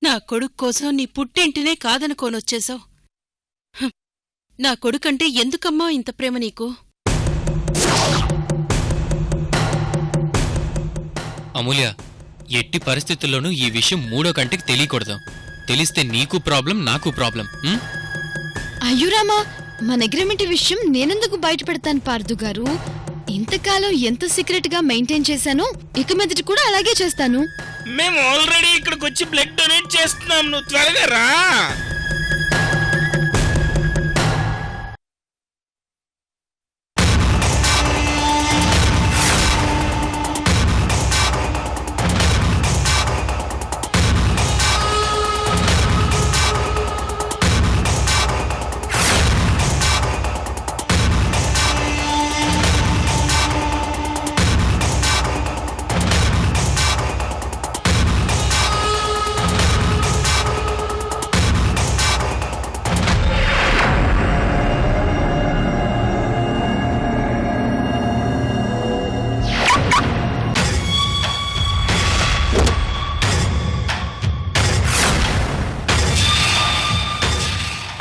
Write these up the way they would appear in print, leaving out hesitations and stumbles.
నా కొడుకు కోసం నీ పుట్టింటినే కాదనుకోనొచ్చేశావు. నా కొడుకంటే ఎందుకమ్మా ఇంత ప్రేమ నీకు? అమూల్య, ఎట్టి పరిస్థితుల్లోనూ ఈ విషయం మూడో కంటికి తెలియకూడదు. తెలిస్తే నీకు ప్రాబ్లం, నాకు ప్రాబ్లం. అయ్యురామా, మన అగ్రిమెంట్ విషయం నేనెందుకు బయటపెడతాను పార్దు గారు? ఇంతకాలం ఎంత సీక్రెట్ గా మెయింటైన్ చేశానో ఇక మీదటి కూడా అలాగే చేస్తాను. మేము ఆల్రెడీ ఇక్కడికి వచ్చి బ్లడ్ డొనేట్ చేస్తున్నాం. నువ్వు త్వరగా రా.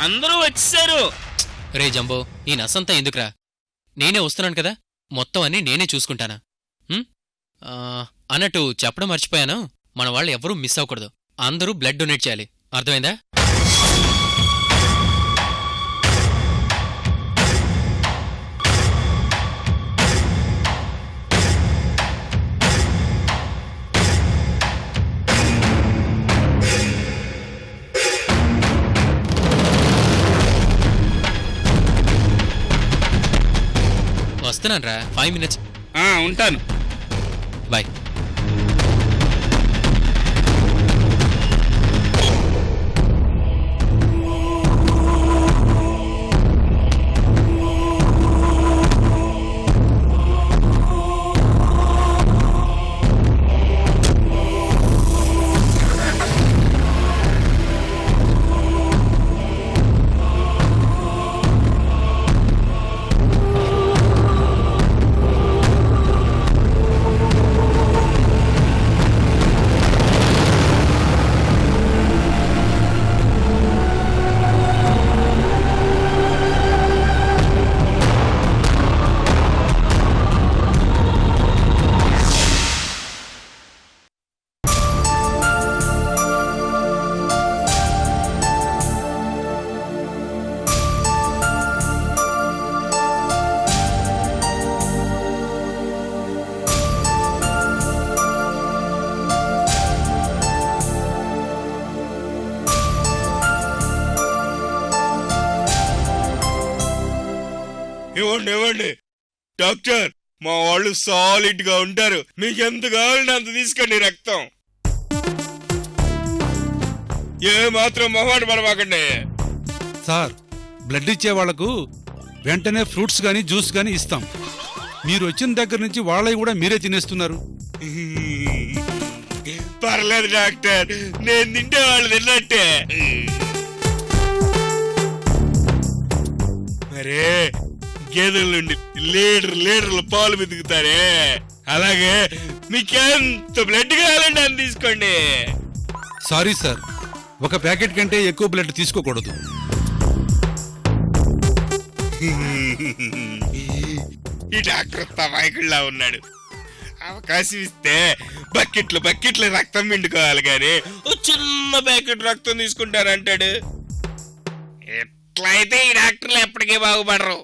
అందరూ వచ్చేసారు. రే జంబో, ఈ నసంతా ఎందుకురా? నేనే వస్తున్నాను కదా, మొత్తం అన్నీ నేనే చూసుకుంటానా? అన్నట్టు చెప్పడం మర్చిపోయాను, మన వాళ్ళు ఎవరూ మిస్ అవ్వకూడదు. అందరూ బ్లడ్ డొనేట్ చేయాలి. అర్థమైందా? వస్తున్నాను రా, 5 minutes. ఉంటాను. బాయ్. ఇవ్వండి డాక్టర్, మా వాళ్ళు సాలిడ్ గా ఉంటారు. మీకు ఎంత కావాలంటే అంత తీసుకోండి రక్తం. ఏ మాత్రం మొహమాట పడమాకండి. సార్, బ్లడ్ ఇచ్చే వాళ్లకు వెంటనే ఫ్రూట్స్ గాని జ్యూస్ గాని ఇస్తాం. మీరు వచ్చిన దగ్గర నుంచి వాళ్ళవి కూడా మీరే తినేస్తున్నారు. పర్లేదు డాక్టర్, నేను తింటే వాళ్ళు తిన్నట్టే. మరే గేదెల నుండి లీటర్ల పాలు వెతుకుతారే, అలాగే మీకెంత బ్లడ్ కావాలండి అని తీసుకోండి. సారీ సార్, ఒక ప్యాకెట్ కంటే ఎక్కువ బ్లడ్ తీసుకోకూడదు. ఈ డాక్టర్ తమాయికుల్లా ఉన్నాడు. అవకాశం ఇస్తే బకెట్ల రక్తం పిండుకోవాలి గాని ఓ చిన్న ప్యాకెట్ రక్తం తీసుకుంటారంటాడు. ఎట్లయితే ఈ డాక్టర్లు ఎప్పటికీ బాగుపడరు.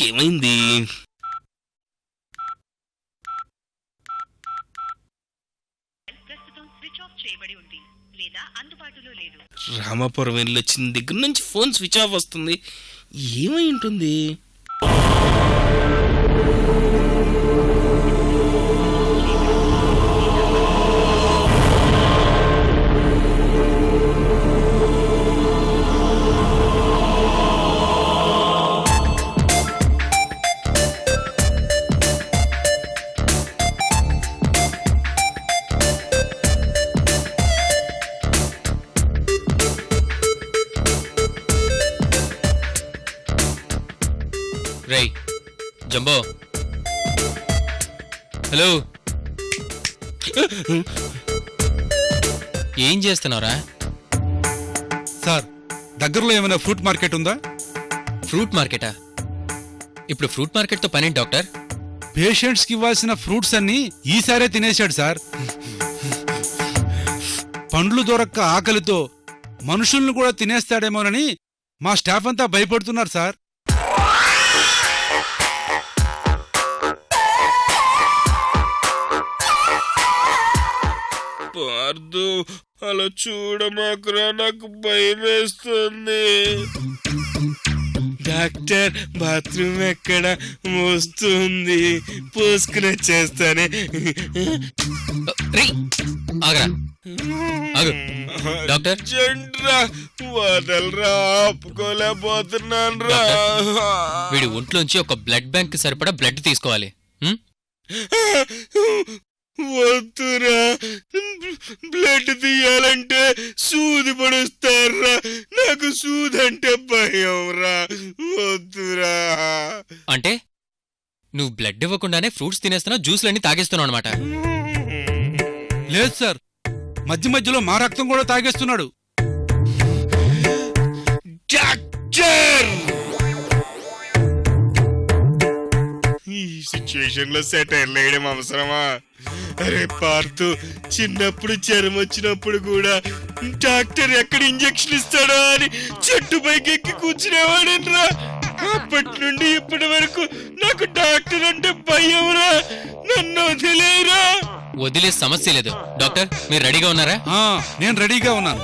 ఇంకేమైంది? ప్రస్తుతం స్విచ్ ఆఫ్ చేయబడి ఉంది లేదా అందుబాటులో లేదు. రామాపురం వెళ్ళి వచ్చిన దగ్గర నుంచి ఫోన్ స్విచ్ ఆఫ్ వస్తుంది. ఏమై ఉంటుంది? రేయ్ జంబో, హలో, ఏం చేస్తున్నావురా? సార్ దగ్గరలో ఏమైనా ఫ్రూట్ మార్కెట్ ఉందా? ఫ్రూట్ మార్కెటా? ఇప్పుడు ఫ్రూట్ మార్కెట్తో పనేంటి డాక్టర్? పేషెంట్స్ కి ఇవ్వాల్సిన ఫ్రూట్స్ అన్ని ఈసారే తినేశాడు సార్. పండ్లు దొరక్క ఆకలితో మనుషుల్ని కూడా తినేస్తాడేమోనని మా స్టాఫ్ అంతా భయపడుతున్నారు సార్. పార్దు, అలా చూడమాకురా, నాకు భయం వేస్తుంది. డాక్టర్, బాత్రూమ్ ఎక్కడ? వస్తుంది, పోసుకుని వచ్చేస్తానే. రేయ్ ఆగరా, ఆగు. డాక్టర్, జండ్రా, వదలరా, ఆపుకోలేకపోతున్నాను రా. వీడి ఒంట్లోంచి ఒక బ్లడ్ బ్యాంక్ సరిపడా బ్లడ్ తీసుకోవాలి. వద్దురా, బ్లడ్ తీయాలంటే సూది పడుస్తారా, నాకు సూదంటే భయం రా. వద్దురా. అంటే నువ్వు బ్లడ్ ఇవ్వకుండానే ఫ్రూట్స్ తినేస్తున్నావు, జ్యూస్లన్నీ తాగేస్తున్నావు అనమాట. లేదు సార్, మధ్య మధ్యలో మా రక్తం కూడా తాగేస్తున్నాడు. డాక్టర్, ఈ సిచ్యువేషన్ లో సెటైర్ వేయడం అవసరమా? అరే పార్థు, చిన్నప్పుడు జ్వరం వచ్చినప్పుడు కూడా డాక్టర్ ఎక్కడ ఇంజెక్షన్ ఇస్తాడో అని చెట్టు పైకి ఎక్కి కూర్చునేవాడేనరా. అప్పటి నుండి ఇప్పటి వరకు నాకు డాక్టర్ అంటే భయం రా. నన్ను వదిలేరా. వదిలే సమస్య లేదు. డాక్టర్, మీరు రెడీగా ఉన్నారా? నేను రెడీగా ఉన్నాను.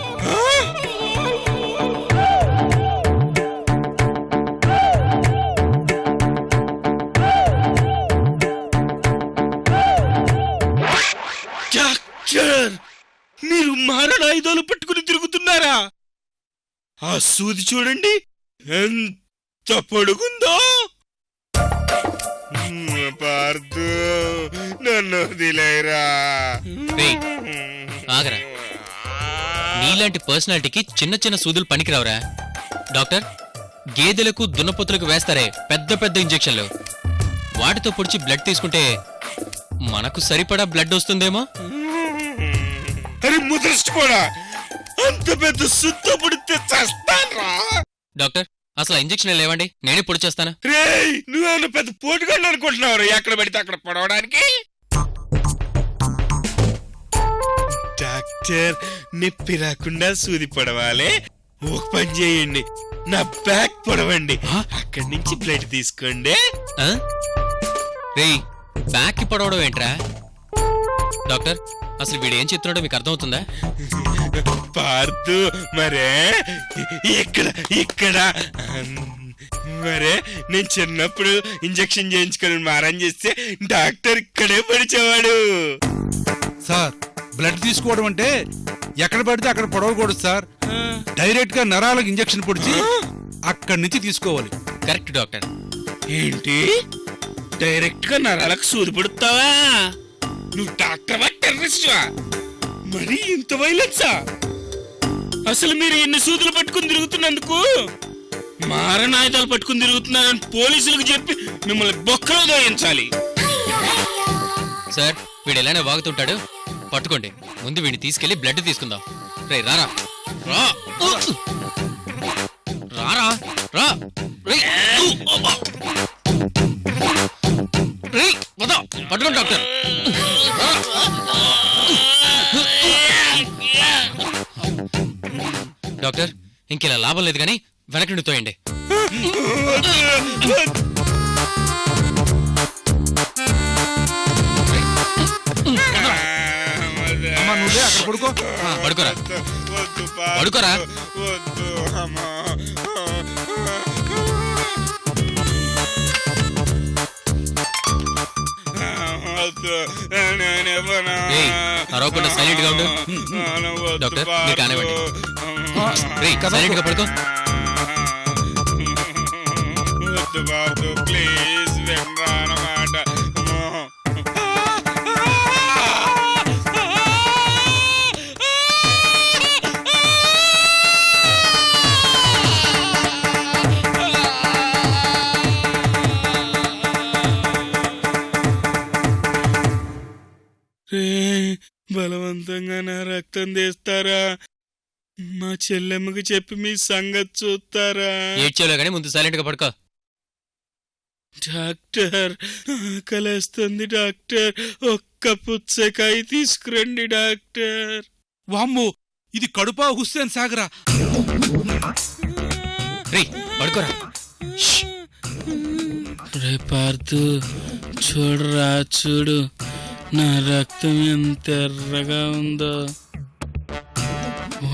డాక్టర్, మీరు మారణాయుధాలు పట్టుకుని తిరుగుతున్నారా? ఆ సూది చూడండి ఎంత పొడుగుందో. పార్థు, నన్ను వదిలేరా. రేయ్, ఆగరా. నీలాంటి పర్సనాలిటీకి చిన్న చిన్న సూదులు పనికిరావురా. డాక్టర్, గేదెలకు దున్నపోతులకు వేస్తారే పెద్ద పెద్ద ఇంజెక్షన్లు, వాటితో పొడిచి బ్లడ్ తీసుకుంటే మనకు సరిపడా బ్లడ్ వస్తుందేమో. అరే ముద్రష్టపోడా, అంత పెద్ద సుత్త పుడితే చస్తాన్రా. డాక్టర్, అసలు ఇంజెక్షన్ లేవండి, నేనే పొడి చేస్తాను. రేయ్, నువ్వేమన్నా పెద్ద పోటుగాళ్ళు అనుకుంటున్నావు ఎక్కడ పడితే అక్కడ పడవడానికి? డాక్టర్, నొప్పి రాకుండా సూది పడవాలి. ఒక పని చేయండి, నా బ్యాక్ పొడవండి, అక్కడి నుంచి బ్లడ్ తీసుకోండి. రేయ్, బ్యాక్ కి పడవడం ఏంట్రా? డాక్టర్, అసలు వీడు ఏం చెప్తున్నాడో మీకు అర్థమవుతుందా? పార్థు, మరే ఇక్కడ ఇక్కడ మరే నేను చిన్నప్పుడు ఇంజెక్షన్ చేయించుకొని మారం చేస్తే డాక్టర్ ఇక్కడే పడిచేవాడు. సార్, బ్లడ్ తీసుకోవడం అంటే ఎక్కడ పడితే అక్కడ పొడవకూడదు సార్. డైరెక్ట్ గా నరాలకు ఇంజెక్షన్ పొడిచి అక్కడి నుంచి తీసుకోవాలి. Correct doctor. ఏంటి, డైరెక్ట్ గా నరాలకు సూది పడుతావా? నువ్వు డాక్టర్వా, టెర్రరిస్ట్వా? మరి ఇంత వైలెన్సా? అసలు మీరు ఎన్ని సూదులు పట్టుకుని తిరుగుతున్నందుకు మారణాయుధాలు పట్టుకుని తిరుగుతున్నారని పోలీసులకు చెప్పి మిమ్మల్ని బొక్కలో దోయించాలి. సార్, వీడు ఎలానే వాగుతుంటాడు, పట్టుకోండి. ముందు వీడిని తీసుకెళ్లి బ్లడ్ తీసుకుందాం. రే రారా, రా రారా, రా. పట్టుకోండి డాక్టర్. డాక్టర్, ఇంకెలా లాభం లేదు కానీ వెనక్కి తోయండి. అమ్మా నువ్వే అక్కడ పడుకో. పడుకోరా వద్దు పడుకోరా. వద్దు అమ్మా. వద్దు నేనెవనా. ఏయ్, అరవకుండా సైలెంట్ గా ఉండు. డాక్టర్, మీరు కానివ్వండి. రేయ్, సైలెంట్ గా పడుకో. వద్దు బాబు ప్లీజ్ వెనరా అన్నమాట. బలవంతంగా నా రక్తం తీస్తారా? మా చెల్లెమ్మకి చెప్పి మీ సంగతి చూస్తారా? ఏడ్చేలో గానీ ముందు సైలెంట్ గా పడుకో. డాక్టర్ ఆకలేస్తుంది డాక్టర్, ఒక్క పుచ్చకాయ తీసుకురండి డాక్టర్. వామ్మో, ఇది కడుపా హుస్సేన్ సాగరా? రేయ్, పడుకోరా. రే పార్థు, చూడరా చూడు, నా రక్తం ఎంత ఎర్రగా ఉందో.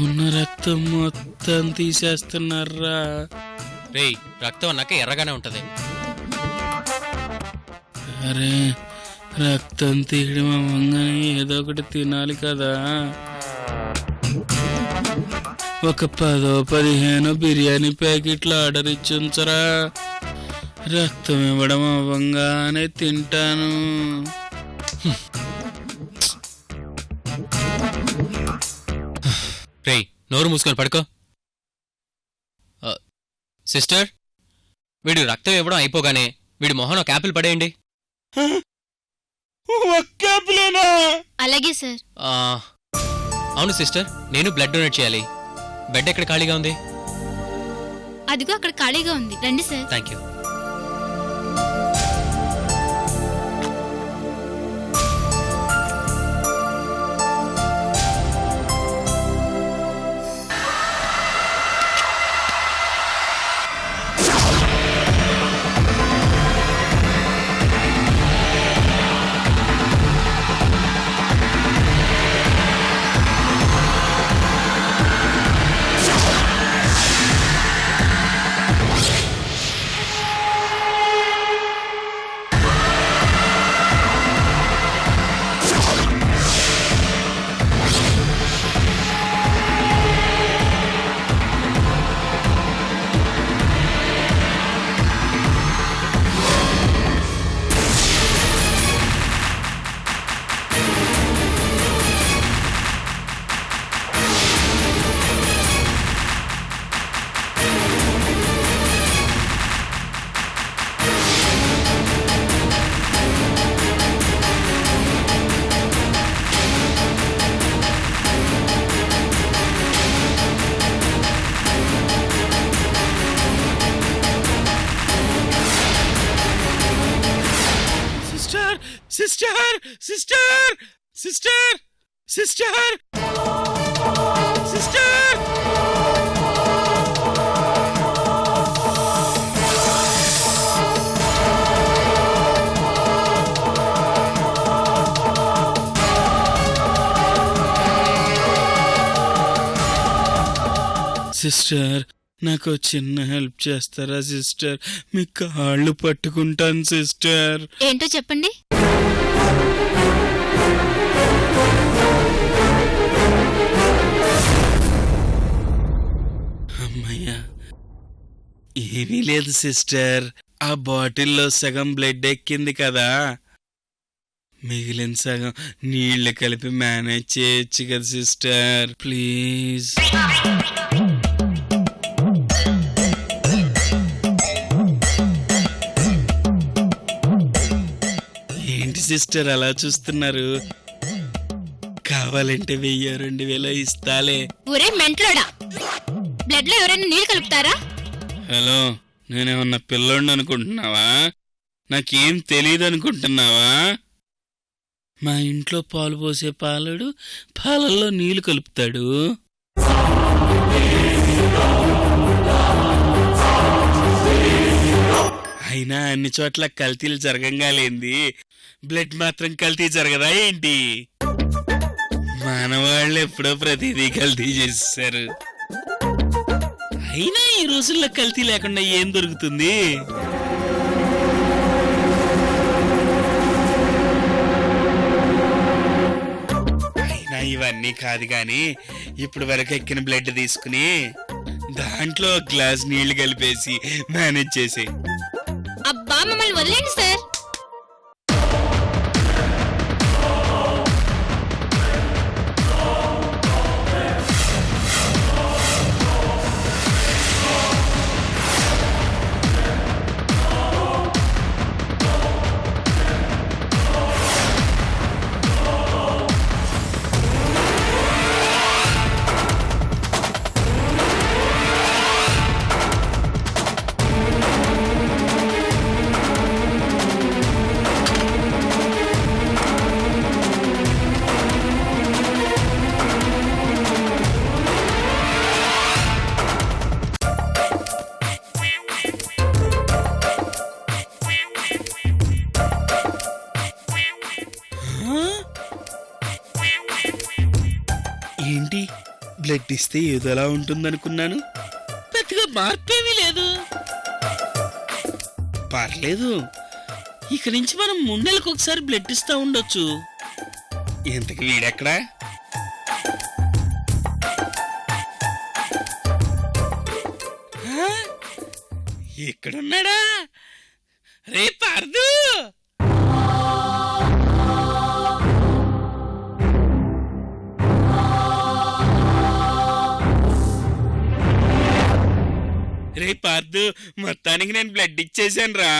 ఉన్న రక్తం మొత్తం తీసేస్తున్నారా? రేయ్, రక్తం అన్నాక ఎర్రగానే ఉంటది. అరే, రక్తం తీయడం అవ్వంగానే ఏదో ఒకటి తినాలి కదా. ఒక 10-15 బిర్యానీ ప్యాకెట్లు ఆర్డర్ ఇచ్చి ఉంచరా. రక్తం ఇవ్వడం అవ్వంగానే తింటాను. రేయ్, నోరు మూసుకొని పడుకో. సిస్టర్, వీడు రక్తం ఇవ్వడం అయిపోగానే వీడి మొహం ఒక యాపిల్ పడేయండి. అలాగే సార్. అవును సిస్టర్, నేను బ్లడ్ డొనేట్ చేయాలి. బెడ్ ఎక్కడ ఖాళీగా ఉంది? అదిగో అక్కడ ఖాళీగా ఉంది, రండి sir. Thank you. Sister sister sister sister sister sister, నాకు చిన్న హెల్ప్ చేస్తారా సిస్టర్? మీ కాళ్ళు పట్టుకుంటాను సిస్టర్. ఏంటో చెప్పండి. అమ్మయ్యా, ఏమీ లేదు సిస్టర్. ఆ బాటిల్లో సగం బ్లడ్ ఎక్కింది కదా, మిగిలిన సగం నీళ్లు కలిపి మేనేజ్ చేయొచ్చు కదా సిస్టర్, ప్లీజ్. ఏంటి సిస్టర్ అలా చూస్తున్నారు? కావాలంటే 1000-2000 ఇస్తాలే. ఒరే మెంట్లోడా, బ్లడ్ లో ఎవరైనా నీళ్ళు కలుపుతారా? హలో, నేనేమన్నా పిల్లోడిని అనుకుంటున్నావా? నాకేం తెలియదు అనుకుంటున్నావా? మా ఇంట్లో పాలు పోసే పాలుడు పాలల్లో నీళ్లు కలుపుతాడు. అయినా అన్ని చోట్ల కల్తీలు జరగంగా లేంది బ్లడ్ మాత్రం కల్తీ జరగదా ఏంటి? మానవాళ్ళు ఎప్పుడో ప్రతిదీ కల్తీ చేస్తారు. అయినా ఈ రోజుల్లో కల్తీ లేకుండా ఏం దొరుకుతుంది? అయినా ఇవన్నీ కాదు గాని ఇప్పుడు వరకు ఎక్కిన బ్లడ్ తీసుకుని దాంట్లో గ్లాస్ నీళ్లు కలిపేసి మేనేజ్ చేసి. అబ్బా మమ్మల్ని వదిలేండి సార్. ఏంటి బ్లడ్ ఇస్తే ఏదోలా ఉంటుందనుకున్నాను, పెద్దగా మార్పేమీ లేదు. పర్లేదు, ఇక నుంచి మనం 3 నెలలకు ఒకసారి బ్లడ్ ఇస్తా ఉండొచ్చు. ఇంతకు వీడెక్కడా? ఇక్కడున్నాడా? రే పార్దు, రే పార్దు, మొత్తానికి నేను బ్లడ్ ఇచ్చేసాను రా.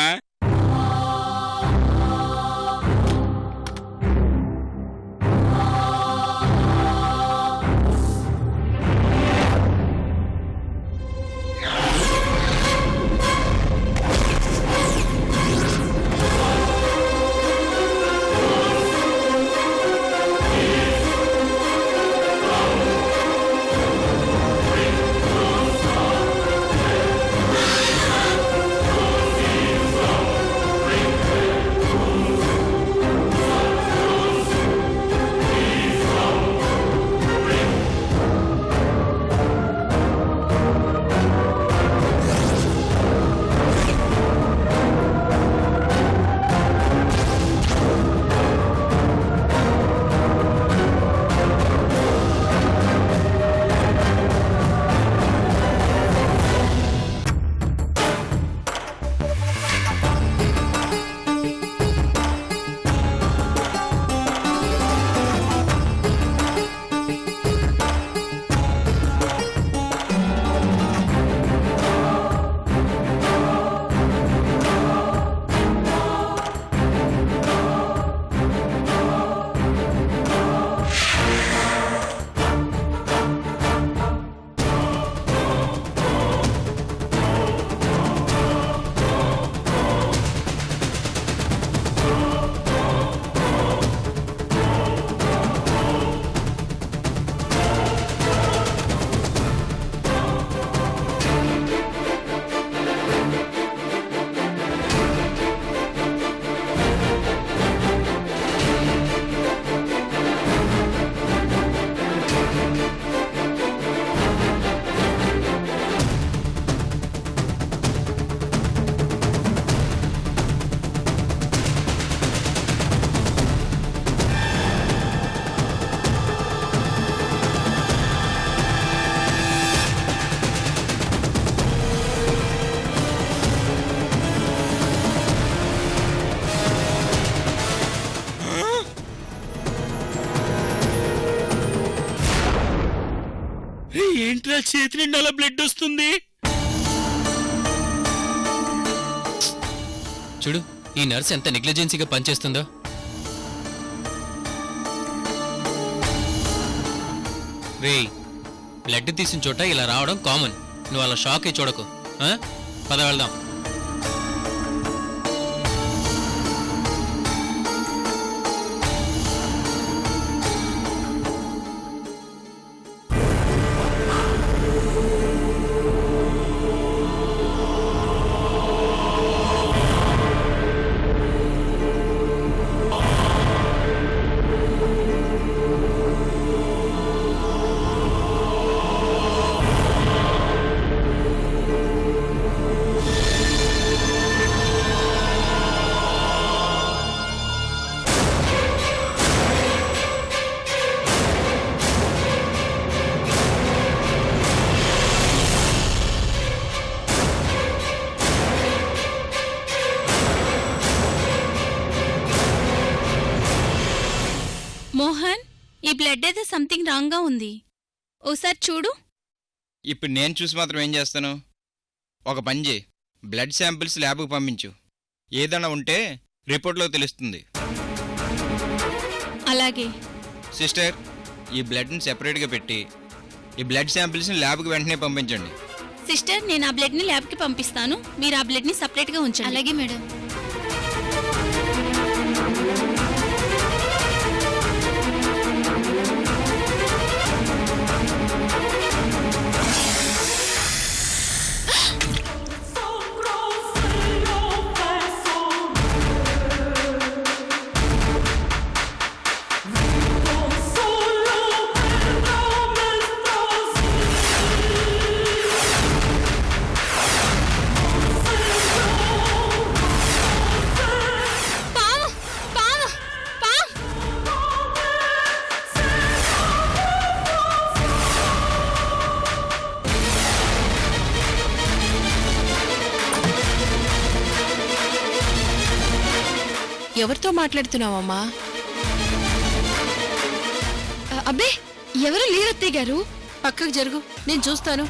ఏంట్రా చేతి నిండా అలా బ్లడ్ వస్తుంది? చూడు, ఈ నర్స్ ఎంత నెగ్లిజెన్సీగా పనిచేస్తుందో. రేయ్, బ్లడ్ తీసిన చోట ఇలా రావడం కామన్. నువ్వు అలా షాక్ అయి చూడకు. పద వెళ్దాం. నీ బ్లడ్ ఏదో సంథింగ్ రాంగ్ గా ఉంది. ఓసారి చూడు. ఇప్పుడు నేను చూసి మాత్రం ఏం చేస్తాను? ఒక పని చేయి, బ్లడ్ శాంపిల్స్ ల్యాబ్కి పంపించు. ఏదైనా ఉంటే రిపోర్ట్లో తెలుస్తుంది. అలాగే. సిస్టర్, ఈ బ్లడ్ని సెపరేట్గా పెట్టి ఈ బ్లడ్ శాంపిల్స్ని ల్యాబ్కి వెంటనే పంపించండి. సిస్టర్, నేను ఆ బ్లడ్ ని ల్యాబ్ కి పంపిస్తాను. మీరు ఆ బ్లడ్ ని సపరేట్ గా ఉంచండి. అలాగే మేడం. ఎవరితో మాట్లాడుతున్నావమ్మా? అబ్బే, ఎవరు లేరత్తయ్య గారు. పక్కకు జరుగు, నేను చూస్తాను.